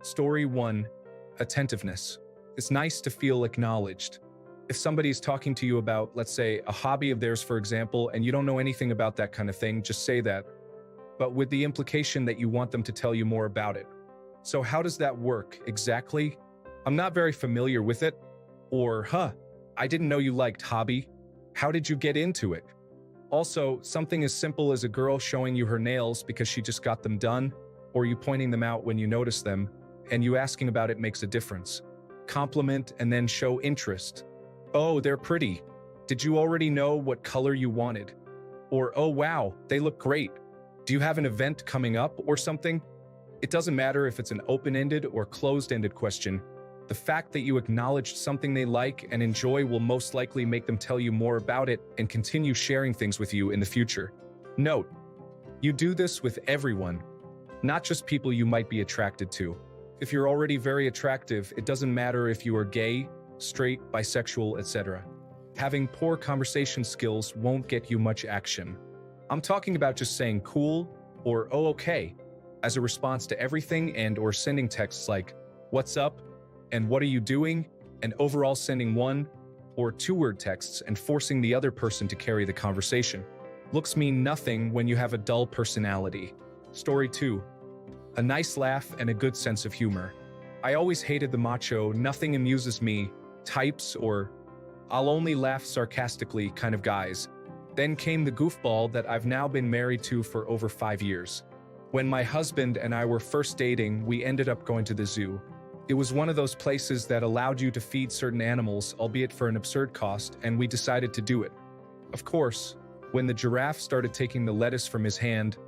Story 1. Attentiveness. It's nice to feel acknowledged. If somebody's talking to you about, let's say, a hobby of theirs, for example, and you don't know anything about that kind of thing, just say that, but with the implication that you want them to tell you more about it. So how does that work exactly? I'm not very familiar with it. Or, I didn't know you liked hobby. How did you get into it? Also, something as simple as a girl showing you her nails because she just got them done, or you pointing them out when you notice them, and you asking about it makes a difference. Compliment and then show interest. Oh, they're pretty. Did you already know what color you wanted? Or, oh wow, they look great. Do you have an event coming up or something? It doesn't matter if it's an open-ended or closed-ended question. The fact that you acknowledged something they like and enjoy will most likely make them tell you more about it and continue sharing things with you in the future. Note, you do this with everyone, not just people you might be attracted to. If you're already very attractive, it doesn't matter if you are gay, straight, bisexual, etc. Having poor conversation skills won't get you much action. I'm talking about just saying cool or oh okay as a response to everything and/or sending texts like what's up and what are you doing, and overall sending one or two-word texts and forcing the other person to carry the conversation. Looks mean nothing when you have a dull personality. Story 2. A nice laugh and a good sense of humor. I always hated the macho, nothing amuses me, types or I'll only laugh sarcastically kind of guys. Then came the goofball that I've now been married to for over 5 years. When my husband and I were first dating, we ended up going to the zoo. It was one of those places that allowed you to feed certain animals, albeit for an absurd cost, and we decided to do it. Of course, when the giraffe started taking the lettuce from his hand,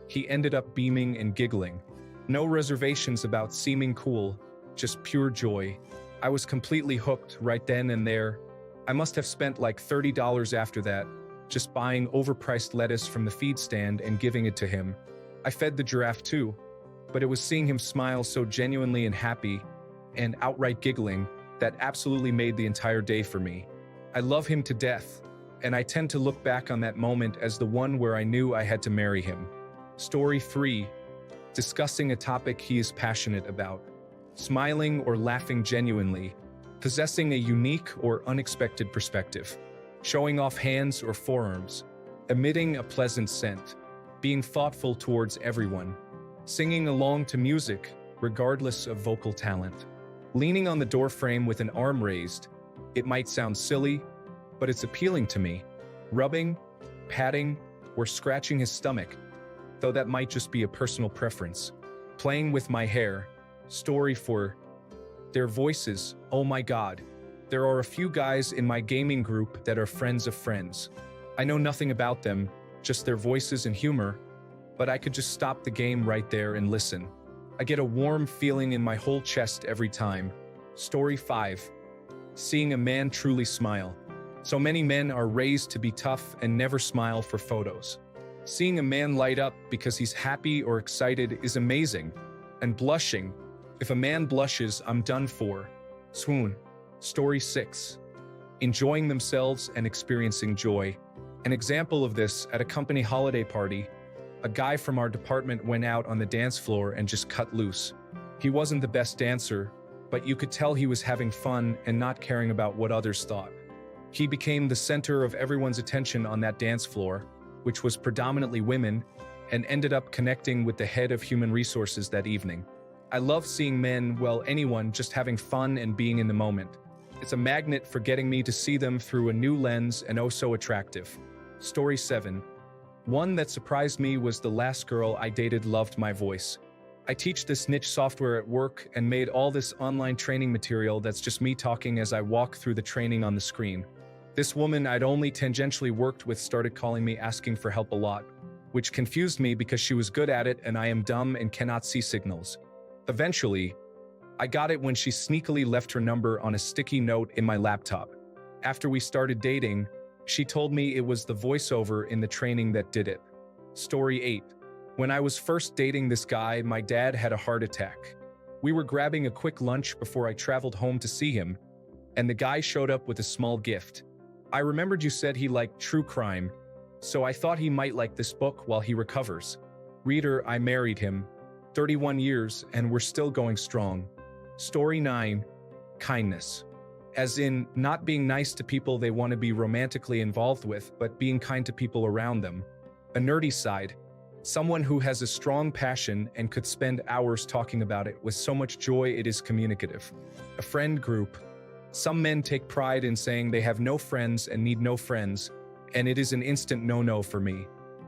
he ended up beaming and giggling. No reservations about seeming cool, just pure joy. I was completely hooked right then and there. I must have spent like $30 after that, just buying overpriced lettuce from the feed stand and giving it to him. I fed the giraffe too, but it was seeing him smile so genuinely and happy and outright giggling that absolutely made the entire day for me. I love him to death, and I tend to look back on that moment as the one where I knew I had to marry him. Story 3. Discussing a topic he is passionate about. Smiling or laughing genuinely. Possessing a unique or unexpected perspective. Showing off hands or forearms. Emitting a pleasant scent. Being thoughtful towards everyone. Singing along to music, regardless of vocal talent. Leaning on the doorframe with an arm raised. It might sound silly, but it's appealing to me. Rubbing, patting, or scratching his stomach, though that might just be a personal preference. Playing with my hair. Story 4. Their voices, oh my god. There are a few guys in my gaming group that are friends of friends. I know nothing about them, just their voices and humor, but I could just stop the game right there and listen. I get a warm feeling in my whole chest every time. Story 5. Seeing a man truly smile. So many men are raised to be tough and never smile for photos. Seeing a man light up because he's happy or excited is amazing. And blushing. If a man blushes, I'm done for. Swoon. Story 6. Enjoying themselves and experiencing joy. An example of this, at a company holiday party, a guy from our department went out on the dance floor and just cut loose. He wasn't the best dancer, but you could tell he was having fun and not caring about what others thought. He became the center of everyone's attention on that dance floor, which was predominantly women, and ended up connecting with the head of human resources that evening. I love seeing men, well, anyone, just having fun and being in the moment. It's a magnet for getting me to see them through a new lens and oh so attractive. Story 7. One that surprised me was the last girl I dated loved my voice. I teach this niche software at work and made all this online training material that's just me talking as I walk through the training on the screen. This woman I'd only tangentially worked with started calling me asking for help a lot, which confused me because she was good at it and I am dumb and cannot see signals. Eventually, I got it when she sneakily left her number on a sticky note in my laptop. After we started dating, she told me it was the voiceover in the training that did it. Story 8. When I was first dating this guy, my dad had a heart attack. We were grabbing a quick lunch before I traveled home to see him, and the guy showed up with a small gift. I remembered you said he liked true crime, so I thought he might like this book while he recovers. Reader, I married him. 31 years and we're still going strong. Story 9, kindness. As in, not being nice to people they want to be romantically involved with, but being kind to people around them. A nerdy side. Someone who has a strong passion and could spend hours talking about it with so much joy it is communicative. A friend group. Some men take pride in saying they have no friends and need no friends, and it is an instant no-no for me.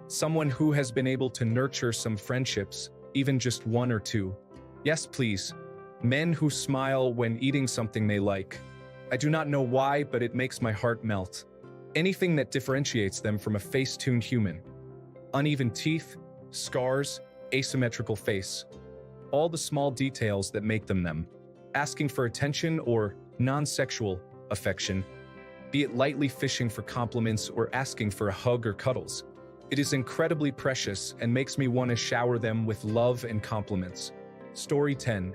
Someone who has been able to nurture some friendships, even just one or two. Yes, please. Men who smile when eating something they like. I do not know why, but it makes my heart melt. Anything that differentiates them from a face-tuned human. Uneven teeth, scars, asymmetrical face. All the small details that make them them. Asking for attention or non-sexual affection, be it lightly fishing for compliments or asking for a hug or cuddles. It is incredibly precious and makes me want to shower them with love and compliments. Story 10.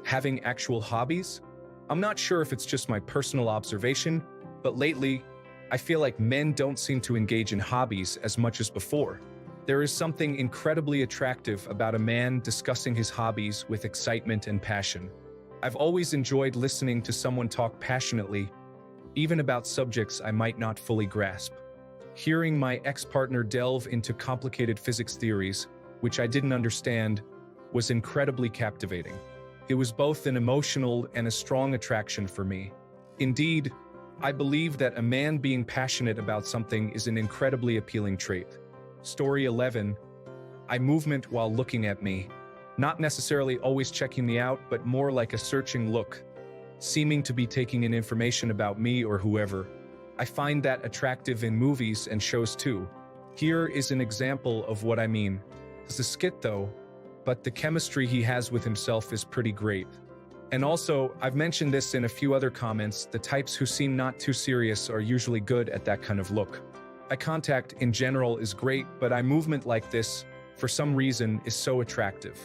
Having actual hobbies? I'm not sure if it's just my personal observation, but lately, I feel like men don't seem to engage in hobbies as much as before. There is something incredibly attractive about a man discussing his hobbies with excitement and passion. I've always enjoyed listening to someone talk passionately, even about subjects I might not fully grasp. Hearing my ex-partner delve into complicated physics theories, which I didn't understand, was incredibly captivating. It was both an emotional and a strong attraction for me. Indeed, I believe that a man being passionate about something is an incredibly appealing trait. Story 11. Eye movement while looking at me. Not necessarily always checking me out, but more like a searching look, seeming to be taking in information about me or whoever. I find that attractive in movies and shows too. Here is an example of what I mean. It's a skit though, but the chemistry he has with himself is pretty great. And also, I've mentioned this in a few other comments, the types who seem not too serious are usually good at that kind of look. Eye contact in general is great, but eye movement like this, for some reason, is so attractive.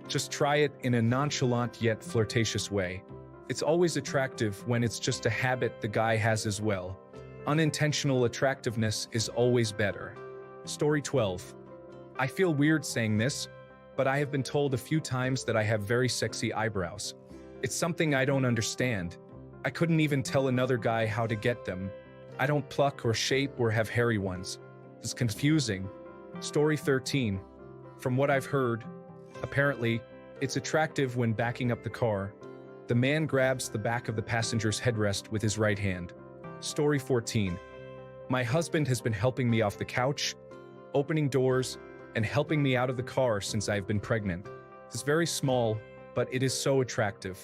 Just try it in a nonchalant yet flirtatious way. It's always attractive when it's just a habit the guy has as well. Unintentional attractiveness is always better. Story 12. I feel weird saying this, but I have been told a few times that I have very sexy eyebrows. It's something I don't understand. I couldn't even tell another guy how to get them. I don't pluck or shape or have hairy ones. It's confusing. Story 13. From what I've heard, apparently, it's attractive when backing up the car. The man grabs the back of the passenger's headrest with his right hand. Story 14. My husband has been helping me off the couch, opening doors, and helping me out of the car since I've been pregnant. It's very small, but it is so attractive.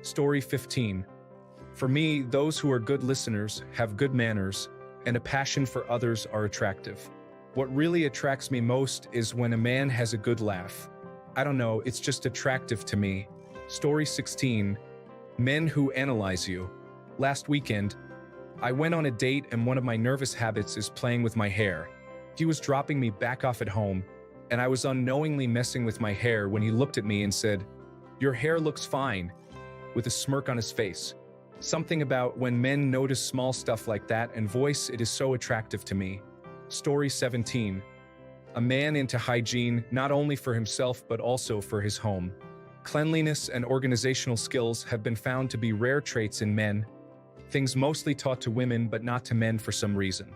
Story 15. For me, those who are good listeners, have good manners, and a passion for others are attractive. What really attracts me most is when a man has a good laugh. I don't know, it's just attractive to me. Story 16. Men who analyze you. Last weekend, I went on a date and one of my nervous habits is playing with my hair. He was dropping me back off at home, and I was unknowingly messing with my hair when he looked at me and said, "Your hair looks fine," with a smirk on his face. Something about when men notice small stuff like that and voice it is so attractive to me. Story 17. A man into hygiene, not only for himself but also for his home. Cleanliness and organizational skills have been found to be rare traits in men, things mostly taught to women but not to men for some reason.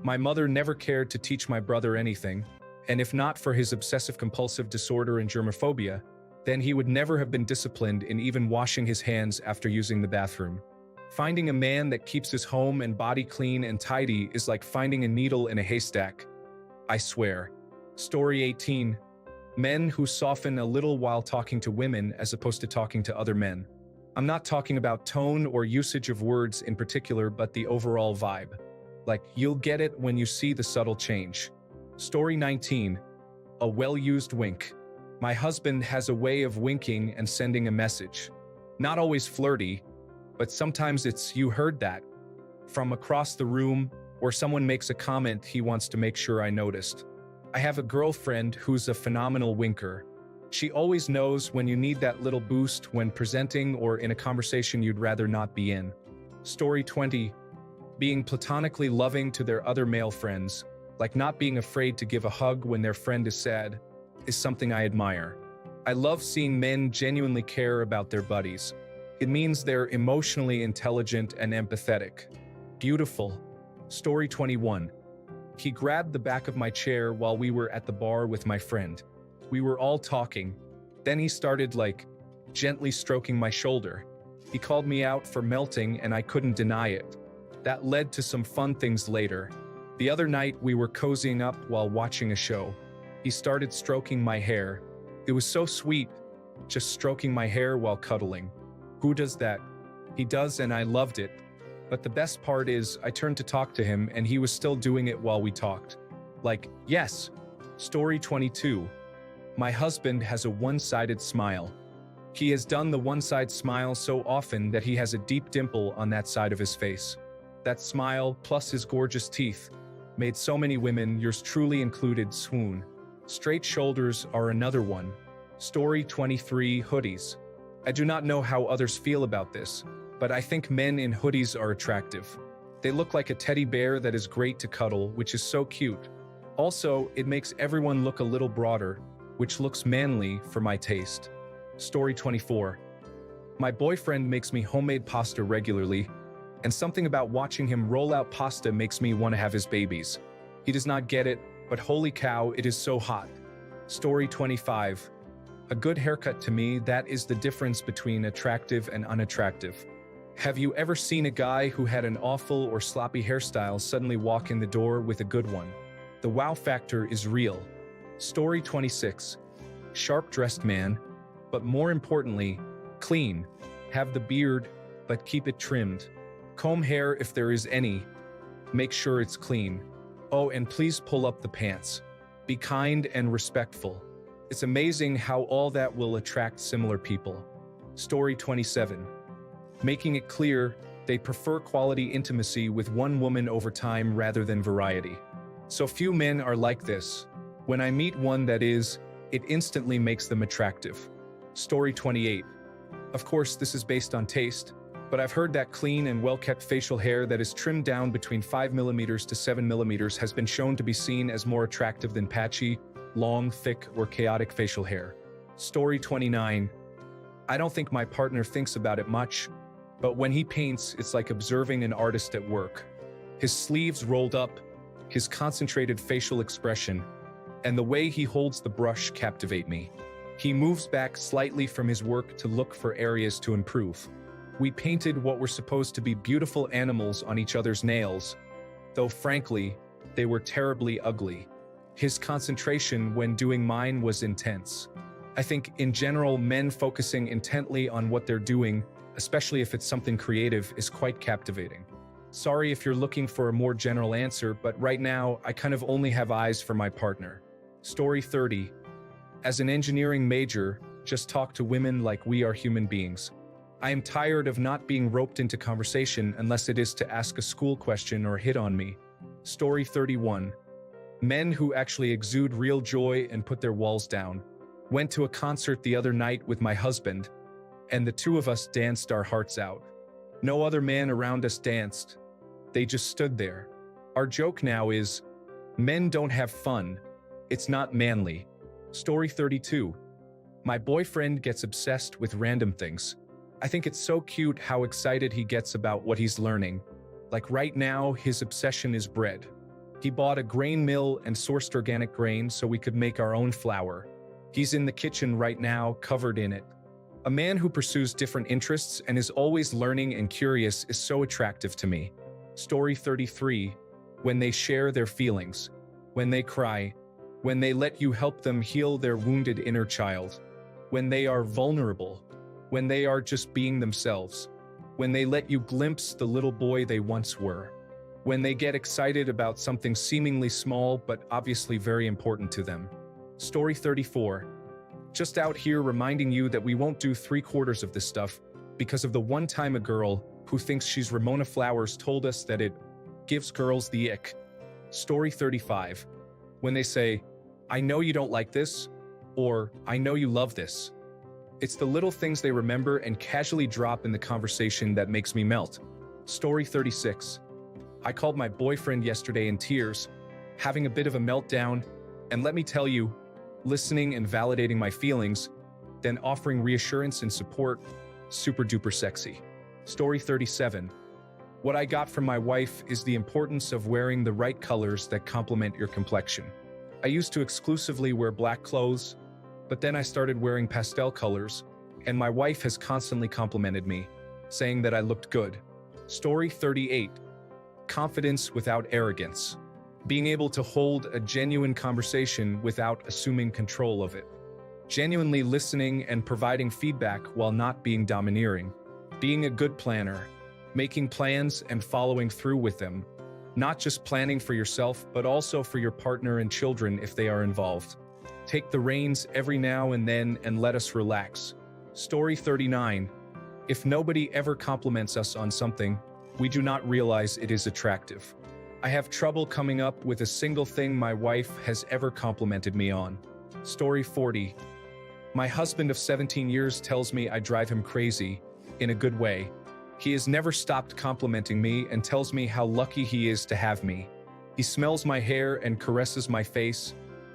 My mother never cared to teach my brother anything, and if not for his obsessive-compulsive disorder and germophobia, then he would never have been disciplined in even washing his hands after using the bathroom. Finding a man that keeps his home and body clean and tidy is like finding a needle in a haystack. I swear. Story 18. Men who soften a little while talking to women as opposed to talking to other men. I'm not talking about tone or usage of words in particular, but the overall vibe. Like, you'll get it when you see the subtle change. Story 19. A well-used wink. My husband has a way of winking and sending a message. Not always flirty, but sometimes it's "you heard that" from across the room, or someone makes a comment he wants to make sure I noticed. I have a girlfriend who's a phenomenal winker. She always knows when you need that little boost when presenting or in a conversation you'd rather not be in. Story 20. Being platonically loving to their other male friends, like not being afraid to give a hug when their friend is sad, is something I admire. I love seeing men genuinely care about their buddies. It means they're emotionally intelligent and empathetic. Beautiful. Story 21. He grabbed the back of my chair while we were at the bar with my friend. We were all talking. Then he started, gently stroking my shoulder. He called me out for melting and I couldn't deny it. That led to some fun things later. The other night we were cozying up while watching a show. He started stroking my hair. It was so sweet, just stroking my hair while cuddling. Who does that? He does, and I loved it. But the best part is, I turned to talk to him and he was still doing it while we talked. Yes. Story 22. My husband has a one-sided smile. He has done the one-side smile so often that he has a deep dimple on that side of his face. That smile, plus his gorgeous teeth, made so many women, yours truly included, swoon. Straight shoulders are another one. Story 23. Hoodies. I do not know how others feel about this, but I think men in hoodies are attractive. They look like a teddy bear that is great to cuddle, which is so cute. Also, it makes everyone look a little broader, which looks manly for my taste. Story 24. My boyfriend makes me homemade pasta regularly, and something about watching him roll out pasta makes me want to have his babies. He does not get it, but holy cow, it is so hot. Story 25. A good haircut to me, that is the difference between attractive and unattractive. Have you ever seen a guy who had an awful or sloppy hairstyle suddenly walk in the door with a good one? The wow factor is real. Story 26. Sharp-dressed man, but more importantly, clean. Have the beard, but keep it trimmed. Comb hair if there is any. Make sure it's clean. Oh, and please pull up the pants. Be kind and respectful. It's amazing how all that will attract similar people. Story 27. Making it clear, they prefer quality intimacy with one woman over time rather than variety. So few men are like this. When I meet one that is, it instantly makes them attractive. Story 28. Of course, this is based on taste, but I've heard that clean and well-kept facial hair that is trimmed down between 5 mm to 7 mm has been shown to be seen as more attractive than patchy, long, thick, or chaotic facial hair. Story 29. I don't think my partner thinks about it much, but when he paints, it's like observing an artist at work. His sleeves rolled up, his concentrated facial expression, and the way he holds the brush captivate me. He moves back slightly from his work to look for areas to improve. We painted what were supposed to be beautiful animals on each other's nails, though frankly, they were terribly ugly. His concentration when doing mine was intense. I think, in general, men focusing intently on what they're doing, especially if it's something creative, is quite captivating. Sorry if you're looking for a more general answer, but right now, I kind of only have eyes for my partner. Story 30. As an engineering major, just talk to women like we are human beings. I am tired of not being roped into conversation unless it is to ask a school question or hit on me. Story 31. Men who actually exude real joy and put their walls down. Went to a concert the other night with my husband, and the two of us danced our hearts out. No other man around us danced. They just stood there. Our joke now is, men don't have fun. It's not manly. Story 32. My boyfriend gets obsessed with random things. I think it's so cute how excited he gets about what he's learning. Like right now, his obsession is bread. He bought a grain mill and sourced organic grain so we could make our own flour. He's in the kitchen right now, covered in it. A man who pursues different interests and is always learning and curious is so attractive to me. Story 33. When they share their feelings. When they cry. When they let you help them heal their wounded inner child. When they are vulnerable. When they are just being themselves. When they let you glimpse the little boy they once were. When they get excited about something seemingly small but obviously very important to them. Story 34. Just out here reminding you that we won't do 3/4 of this stuff because of the one time a girl who thinks she's Ramona Flowers told us that it gives girls the ick. Story 35. When they say, I know you don't like this, or I know you love this. It's the little things they remember and casually drop in the conversation that makes me melt. Story 36. I called my boyfriend yesterday in tears, having a bit of a meltdown, and let me tell you, listening and validating my feelings, then offering reassurance and support, super duper sexy. Story 37. What I got from my wife is the importance of wearing the right colors that complement your complexion. I used to exclusively wear black clothes, but then I started wearing pastel colors, and my wife has constantly complimented me, saying that I looked good. Story 38. Confidence without arrogance. Being able to hold a genuine conversation without assuming control of it. Genuinely listening and providing feedback while not being domineering. Being a good planner. Making plans and following through with them. Not just planning for yourself, but also for your partner and children if they are involved. Take the reins every now and then and let us relax. Story 39. If nobody ever compliments us on something, we do not realize it is attractive. I have trouble coming up with a single thing my wife has ever complimented me on. Story 40. My husband of 17 years tells me I drive him crazy, in a good way. He has never stopped complimenting me and tells me how lucky he is to have me. He smells my hair and caresses my face,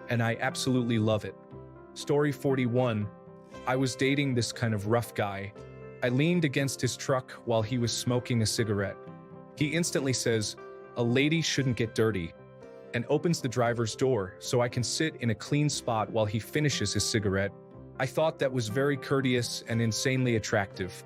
and I absolutely love it. Story 41. I was dating this kind of rough guy. I leaned against his truck while he was smoking a cigarette. He instantly says, "A lady shouldn't get dirty," and opens the driver's door so I can sit in a clean spot while he finishes his cigarette. I thought that was very courteous and insanely attractive.